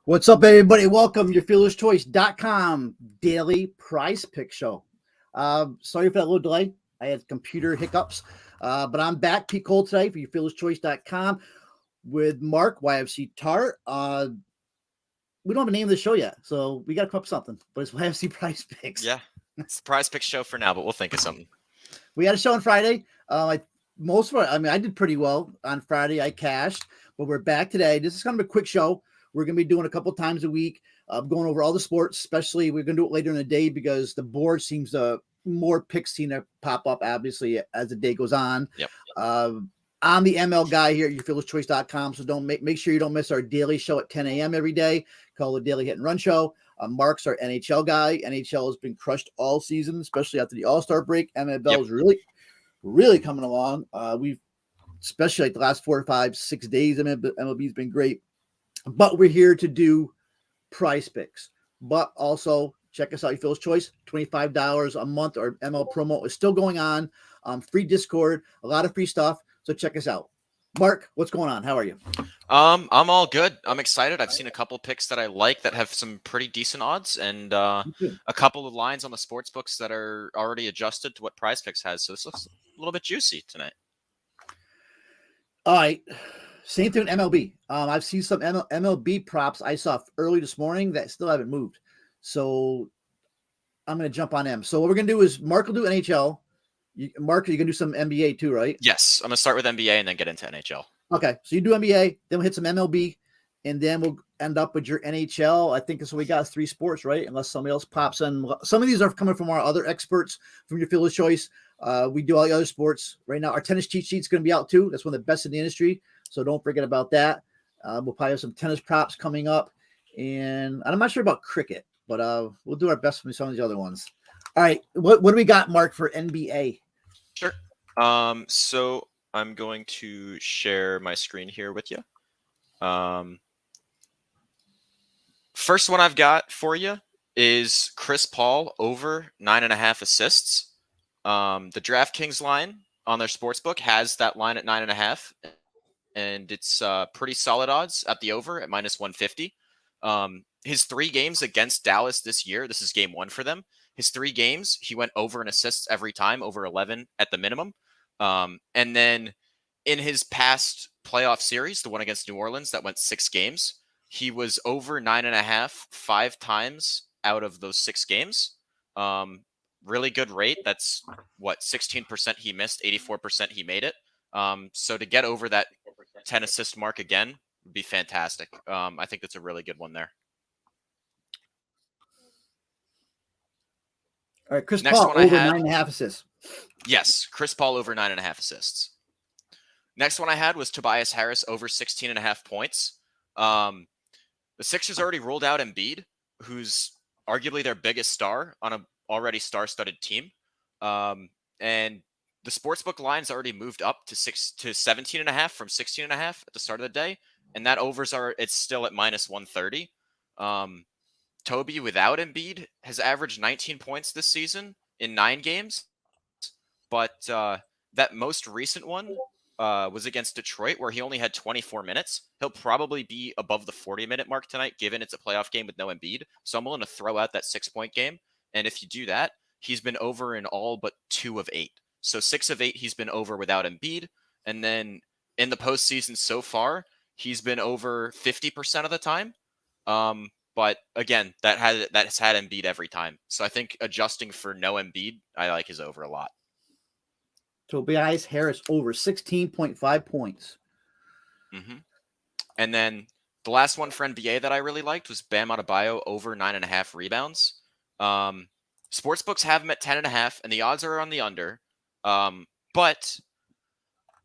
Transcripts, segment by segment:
What's up, everybody? Welcome to your FearlessChoice.com daily prize pick show. Sorry for that little delay. I had computer hiccups, but I'm back, Pete Cole, today for your FearlessChoice.com with Mark, YFC Tart. We don't have a name of the show yet, so we got to come up with something, but it's YFC Prize Picks. Yeah, it's the prize pick show for now, but we'll think of something. We had a show on Friday. I did pretty well on Friday. I cashed, but we're back today. This is kind of a quick show. We're going to be doing a couple times a week, going over all the sports, especially we're going to do it later in the day because the board seems to more picks seem to pop up, obviously, as the day goes on. Yep. I'm the ML guy here at yourfearlesschoice.com, so don't make sure you don't miss our daily show at 10 a.m. every day, called the Daily Hit and Run Show. Mark's our NHL guy. NHL has been crushed all season, especially after the All-Star break. MLB is really coming along. We've especially like the last 4 or 5, 6 days, MLB has been great. But we're here to do prize picks. But also check us out, your Phil's Choice, $25 a month. Our ML promo is still going on. Free Discord, a lot of free stuff. So check us out. Mark, what's going on? How are you? I'm all good. I'm excited. I've seen a couple picks that I like that have some pretty decent odds, and a couple of lines on the sports books that are already adjusted to what Prize Picks has. So this looks a little bit juicy tonight. All right. Same thing with MLB. I've seen some MLB props I saw early this morning that still haven't moved. So I'm going to jump on them. So what we're going to do is Mark will do NHL. Mark, you're going to do some NBA too, right? Yes. I'm going to start with NBA and then get into NHL. Okay. So you do NBA, then we'll hit some MLB, and then we'll end up with your NHL. I think that's what we got, 3 sports, right? Unless somebody else pops in. Some of these are coming from our other experts from your Fearless Choice. We do all the other sports. Right now, our tennis cheat sheet is going to be out too. That's one of the best in the industry. So don't forget about that. We'll probably have some tennis props coming up. And I'm not sure about cricket, but we'll do our best with some of these other ones. All right. What do we got, Mark, for NBA? Sure. So I'm going to share my screen here with you. First one I've got for you is Chris Paul over 9.5 assists. The DraftKings line on their sportsbook has that line at 9.5. And it's pretty solid odds at the over at -150. His 3 games against Dallas this year, this is game 1 for them. His 3 games, he went over in assists every time, over 11 at the minimum. And then in his past playoff series, the one against New Orleans that went 6 games, he was over 9.5 5 times out of those 6 games. Really good rate. That's what, 16% he missed, 84% he made it. So to get over that 10 assist mark again would be fantastic. I think that's a really good one there. All right, Chris Paul over 9.5 assists. Yes, Chris Paul over 9.5 assists. Next one I had was Tobias Harris over 16.5 points. The Sixers already ruled out Embiid, who's arguably their biggest star on an already star-studded team. And the sportsbook line's already moved up to 17.5 from 16.5 at the start of the day, and that it's still at -130. Toby without Embiid has averaged 19 points this season in 9 games, but that most recent one was against Detroit, where he only had 24 minutes. He'll probably be above the 40-minute mark tonight, given it's a playoff game with no Embiid. So I'm willing to throw out that 6-point game, and if you do that, he's been over in all but 2 of 8. So 6 of 8, he's been over without Embiid. And then in the postseason so far, he's been over 50% of the time. But again, that's had Embiid every time. So I think adjusting for no Embiid, I like his over a lot. Tobias Harris over 16.5 points. Mm-hmm. And then the last one for NBA that I really liked was Bam Adebayo over 9.5 rebounds. Sportsbooks have him at 10.5, and the odds are on the under. But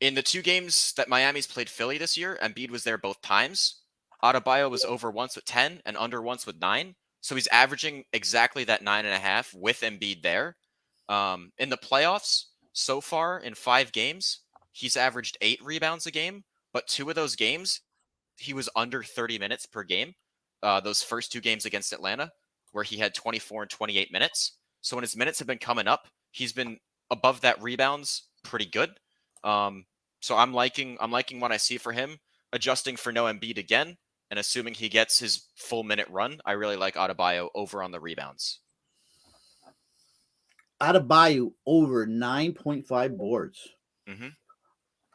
in the 2 games that Miami's played Philly this year, Embiid was there both times. Adebayo was over once with 10 and under once with 9. So he's averaging exactly that 9.5 with Embiid there. In the playoffs, so far in 5 games, he's averaged 8 rebounds a game, but 2 of those games, he was under 30 minutes per game. Those first 2 games against Atlanta, where he had 24 and 28 minutes. So when his minutes have been coming up, he's been above that rebounds pretty good. So I'm liking what I see for him. Adjusting for no Embiid again, And assuming he gets his full minute run, I really like Adebayo over on the rebounds. Adebayo over 9.5 boards. Mm-hmm.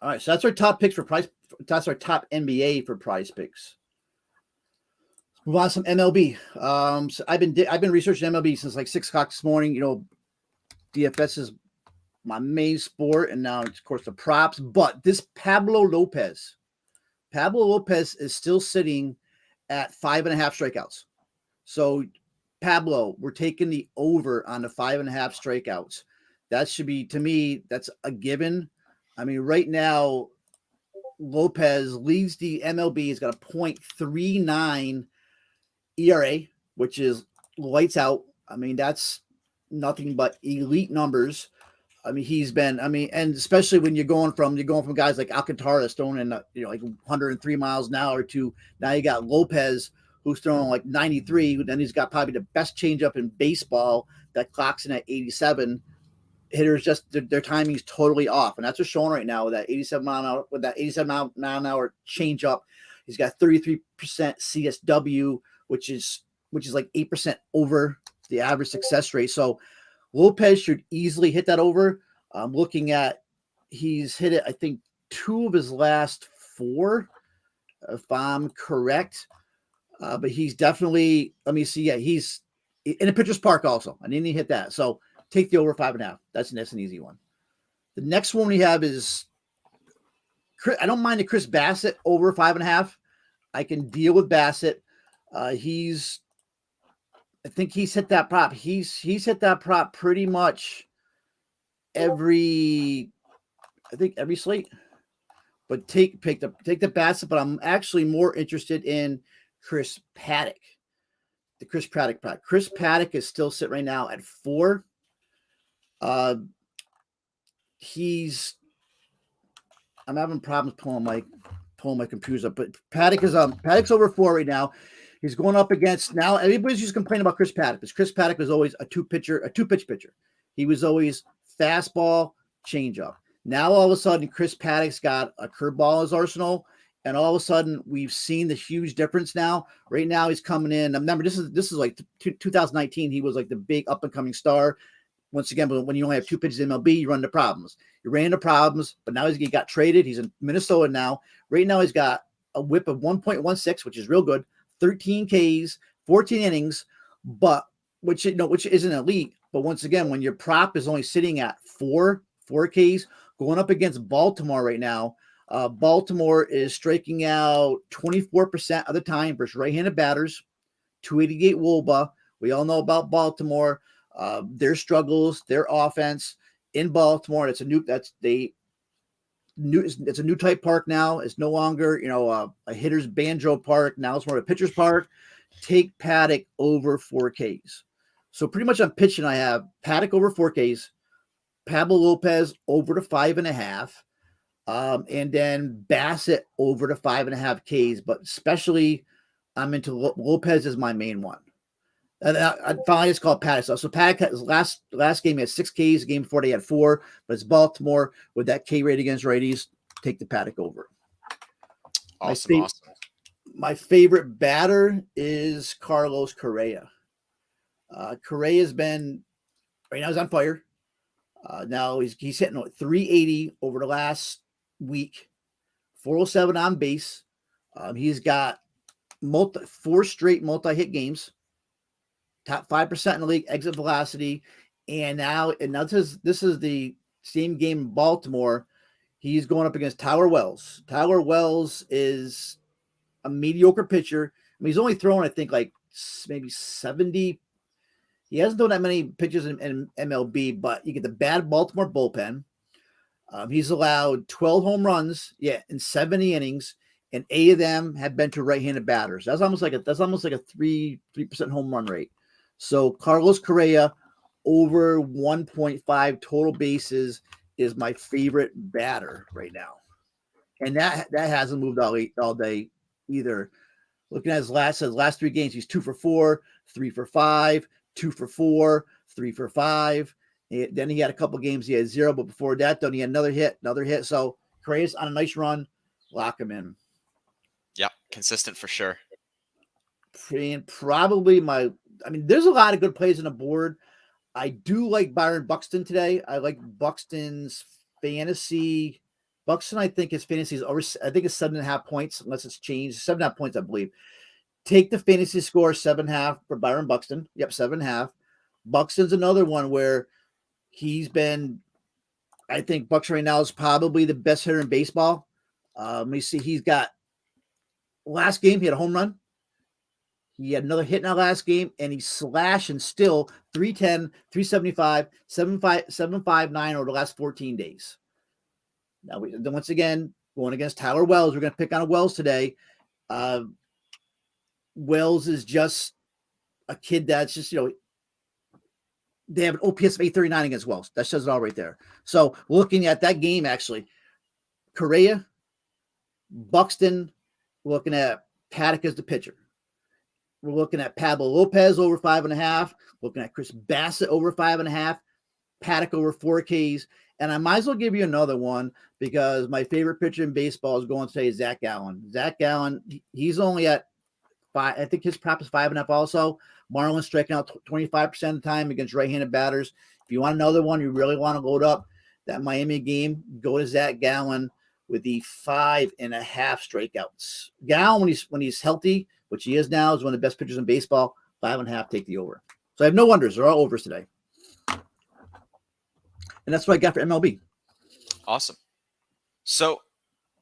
All right, so that's our top picks for prize. That's our top NBA for prize picks. Let's move on to some MLB. So I've been researching MLB since like 6 o'clock this morning. You know, DFS is my main sport, and now of course the props. But this Pablo Lopez is still sitting at 5.5 strikeouts. So Pablo, we're taking the over on the 5.5 strikeouts. That should be, to me, that's a given. I mean, right now, Lopez leads the MLB. He's got a .39 ERA, which is lights out. I mean, that's nothing but elite numbers. I mean, and especially when you're going from guys like Alcantara that's throwing in, like 103 miles an hour to now you got Lopez who's throwing like 93. Then he's got probably the best changeup in baseball that clocks in at 87. Hitters just their timing's totally off, and that's what's showing right now with that 87 mile an hour mile an hour changeup. He's got 33% CSW, which is like 8% over the average success rate. So Lopez should easily hit that over. I'm looking at he's hit it, I think, 2 of his last 4, if I'm correct. But he's definitely, let me see, yeah, he's in a pitcher's park also. I didn't even hit that. So take the over 5.5. That's an easy one. The next one we have is, I don't mind the Chris Bassett over 5.5. I can deal with Bassett. I think he's hit that prop. He's hit that prop pretty much every slate. But take the Bassett. But I'm actually more interested in Chris Paddock. The Chris Paddock prop. Chris Paddock is still sitting right now at 4. I'm having problems pulling my computers up, but Paddock's over 4 right now. He's going up against, now everybody's just complaining about Chris Paddock because Chris Paddock was always a two-pitch pitcher. He was always fastball, changeup. Now all of a sudden Chris Paddock's got a curveball in his arsenal, and all of a sudden we've seen the huge difference now. Right now he's coming in. Remember, this is like 2019. He was like the big up and coming star. Once again, but when you only have 2 pitches in MLB, you run into problems. You ran into problems, but now he got traded. He's in Minnesota now. Right now he's got a whip of 1.16, which is real good. 13 Ks, 14 innings, but which isn't elite. But once again, when your prop is only sitting at 4 Ks, going up against Baltimore right now, Baltimore is striking out 24% of the time versus right-handed batters, 288 WOBA. We all know about Baltimore, their struggles, their offense in Baltimore. It's a new type park now. It's no longer, a hitter's banjo park. Now it's more of a pitcher's park. Take Paddock over 4 Ks. So pretty much on pitching, I have Paddock over 4 Ks, Pablo Lopez over to 5.5, and then Bassett over to 5.5 Ks. But especially, I'm into Lopez is my main one. And I finally just called Paddock. So Paddock, his last game, he had 6 Ks. The game before they had 4. But it's Baltimore with that K rate against righties. Take the Paddock over. Awesome. My favorite batter is Carlos Correa. Correa's been, right now he's on fire. Now he's hitting 380 over the last week, 407 on base. He's got 4 straight multi-hit games. Top 5% in the league exit velocity, and this is the same game in Baltimore. He's going up against Tyler Wells. Tyler Wells is a mediocre pitcher. I mean, he's only thrown, I think, like maybe 70. He hasn't thrown that many pitches in MLB, but you get the bad Baltimore bullpen. He's allowed 12 home runs, in 70 innings, and 8 of them have been to right-handed batters. That's almost like a 3% home run rate. So Carlos Correa over 1.5 total bases is my favorite batter right now. And that hasn't moved all day either. Looking at his last 3 games, he's 2 for 4, 3 for 5, 2 for 4, 3 for 5. Then he had a couple games he had 0, but before that, then he had another hit. So Correa's on a nice run. Lock him in. Yeah, consistent for sure. And probably there's a lot of good plays on the board. I do like Byron Buxton today. I like Buxton's fantasy. Buxton, I think his fantasy is over. I think it's 7.5 points, unless it's changed. 7.5 points, I believe. Take the fantasy score 7.5 for Byron Buxton. Yep, 7.5. Buxton's another one where he's been. I think Buxton right now is probably the best hitter in baseball. Let me see. He's got last game. He had a home run. He had another hit in our last game, and he's slashing still 310, 375, 759 over the last 14 days. Now, once again, going against Tyler Wells, we're going to pick on Wells today. Wells is just a kid that's just, they have an OPS of 839 against Wells. That says it all right there. So looking at that game, actually, Correa, Buxton, looking at Paddock as the pitcher. We're looking at Pablo Lopez over 5.5. Looking at Chris Bassett over 5.5. Paddock over 4 Ks. And I might as well give you another one because my favorite pitcher in baseball is going today, Zach Gallen. Zach Gallen, he's only at 5. I think his prop is 5.5 also. Marlins striking out 25% of the time against right-handed batters. If you want another one, you really want to load up that Miami game, go to Zach Gallen with the 5.5 strikeouts. Gallen, when he's healthy, which he is now, is one of the best pitchers in baseball. 5.5, take the over. So I have no wonders. They're all overs today. And that's what I got for MLB. Awesome. So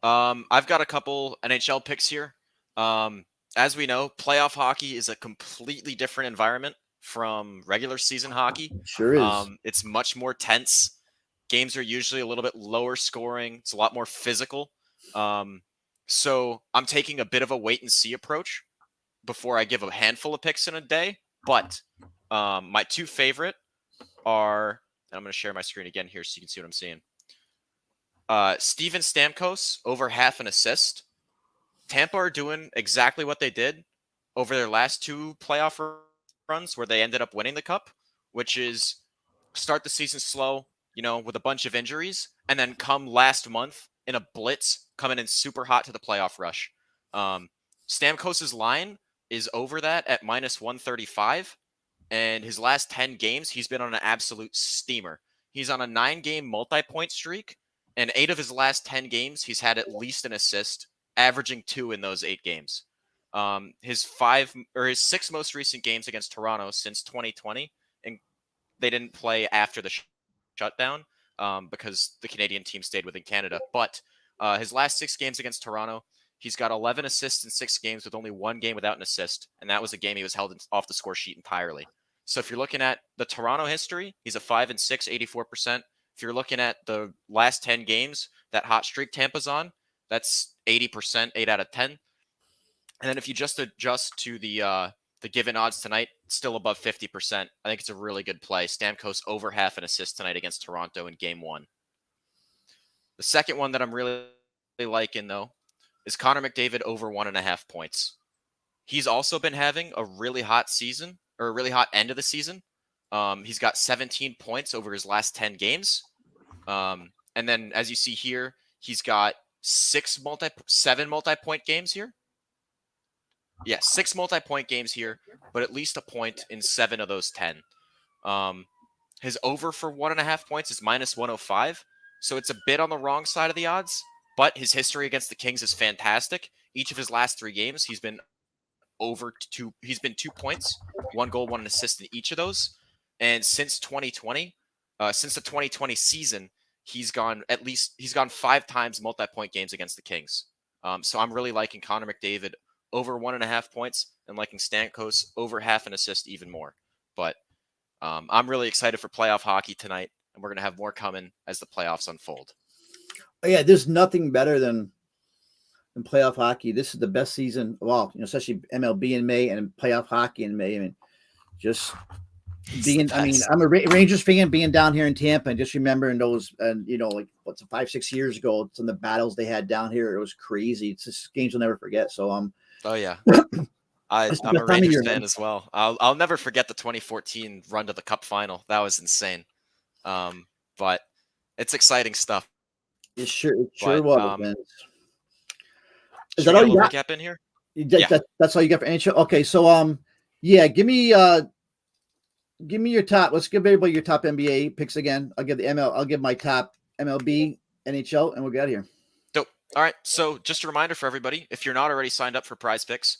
I've got a couple NHL picks here. As we know, playoff hockey is a completely different environment from regular season hockey. Sure is. It's much more tense. Games are usually a little bit lower scoring. It's a lot more physical. So I'm taking a bit of a wait and see approach before I give a handful of picks in a day. But my two favorite are, and I'm going to share my screen again here so you can see what I'm seeing. Steven Stamkos over half an assist. Tampa are doing exactly what they did over their last 2 playoff runs where they ended up winning the cup, which is start the season slow, with a bunch of injuries, and then come last month in a blitz, coming in super hot to the playoff rush. Stamkos's line is over that at -135, and his last 10 games, he's been on an absolute steamer. He's on a 9-game multi-point streak, and 8 of his last 10 games, he's had at least an assist, averaging 2 in those 8 games. His 6 most recent games against Toronto since 2020, and they didn't play after the shutdown because the Canadian team stayed within Canada. But his last 6 games against Toronto, he's got 11 assists in 6 games with only 1 game without an assist, and that was a game he was held off the score sheet entirely. So if you're looking at the Toronto history, he's a 5-6, 84%. If you're looking at the last 10 games, that hot streak Tampa's on, that's 80%, 8 out of 10. And then if you just adjust to the given odds tonight, still above 50%. I think it's a really good play. Stamkos over half an assist tonight against Toronto in Game 1. The second one that I'm really liking, though, is Connor McDavid over 1.5 points. He's also been having a really hot season, or a really hot end of the season. He's got 17 points over his last 10 games. And then, as you see here, he's got 7 multi-point games here. Yeah, 6 multi-point games here, but at least a point in 7 of those 10. His over for 1.5 points is -105, so it's a bit on the wrong side of the odds, but his history against the Kings is fantastic. Each of his last 3 games, he's been over 2. He's been 2 points, 1 goal, 1 assist in each of those. And since 2020, since the 2020 season, he's gone 5 times multi-point games against the Kings. So I'm really liking Connor McDavid over 1.5 points and liking Stamkos over half an assist even more. But I'm really excited for playoff hockey tonight, and we're going to have more coming as the playoffs unfold. Oh, yeah, there's nothing better than playoff hockey. This is the best season of all, especially MLB in May and playoff hockey in May. I mean, just being, I'm a Rangers fan, being down here in Tampa, and just remembering those, and like 5-6 years ago, some of the battles they had down here. It was crazy. It's just games you'll never forget. So oh yeah, I'm a Rangers fan as well. I'll never forget the 2014 run to the Cup final. That was insane. But it's exciting stuff. It sure was, man. Is Should that we all get a you little got? recap in here? That's all you got for NHL. Okay, so yeah, give me your top. Let's give everybody your top NBA picks again. I'll give the ML. I'll give my top MLB, NHL, and we'll get out of here. Dope. All right. So just a reminder for everybody, if you're not already signed up for PrizePicks,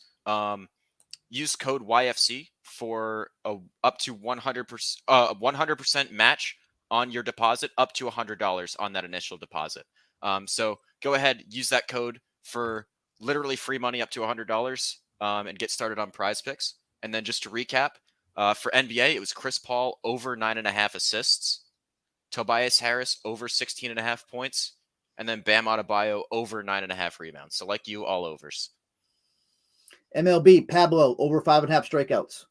use code YFC for a up to 100% match on your deposit, up to $100 on that initial deposit. So go ahead, use that code for literally free money up to $100 and get started on PrizePicks. And then just to recap, for NBA, it was Chris Paul over 9.5 assists, Tobias Harris over 16.5 points, and then Bam Adebayo over 9.5 rebounds. So like you, all overs. MLB, Pablo over 5.5 strikeouts.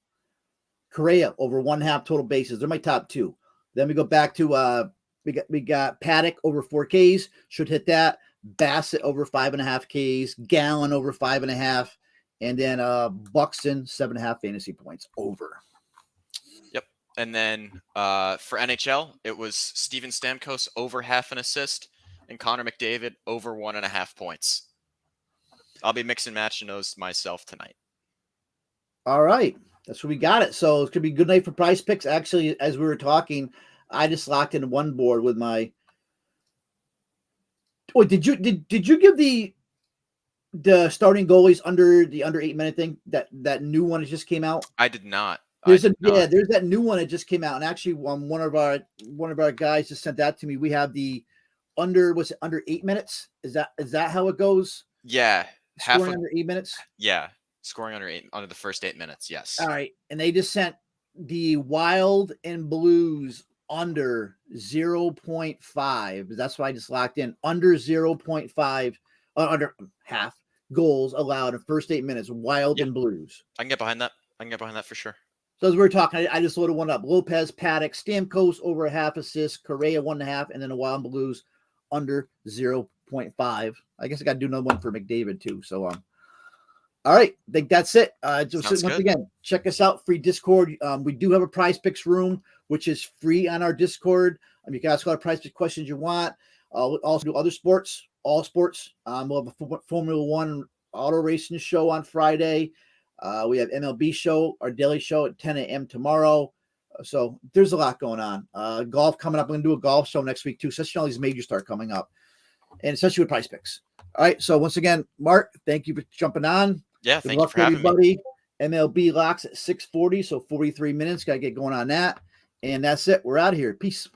Correa over 1.5 total bases. They're my top two. Then we go back to we got Paddock over 4 Ks. Should hit that. Bassett over 5.5 Ks. Gallon over 5.5. And then Buxton 7.5 fantasy points over. Yep. And then for NHL, it was Steven Stamkos over 0.5 an assist and Connor McDavid over 1.5 points. I'll be mixing matching those myself tonight. All right. That's where we got it. So it's going to be a good night for PrizePicks. Actually, as we were talking, I just locked in one board with my. Oh, did you give the starting goalies under 8 minute thing? That new one that just came out? I did not. There's that new one that just came out, and actually, one of our guys just sent that to me. We have the under 8 minutes? Is that how it goes? Yeah, scoring under 8 minutes. Yeah, scoring under the first 8 minutes. Yes. All right, and they just sent the Wild and Blues under 0.5. That's why I just locked in under 0.5, under half goals allowed in first 8 minutes. Wild and Blues. I can get behind that for sure. So as we were talking, I just loaded one up. Lopez, Paddock, Stamkos over 0.5 assist, Correa 1.5, and then the Wild and Blues under 0.5. I guess I got to do another one for McDavid too. So all right, I think that's it. Once again, check us out. Free Discord. We do have a PrizePicks room, which is free on our Discord. You can ask all the PrizePicks questions you want. We'll also do other sports, all sports. We'll have a Formula One auto racing show on Friday. We have MLB show, our daily show at 10 a.m. tomorrow. So there's a lot going on. Golf coming up. I'm going to do a golf show next week too, especially all these majors start coming up, and especially with PrizePicks. All right. So once again, Mark, thank you for jumping on. Yeah, thank you for having me. MLB locks at 6:40, so 43 minutes. Got to get going on that. And that's it. We're out of here. Peace.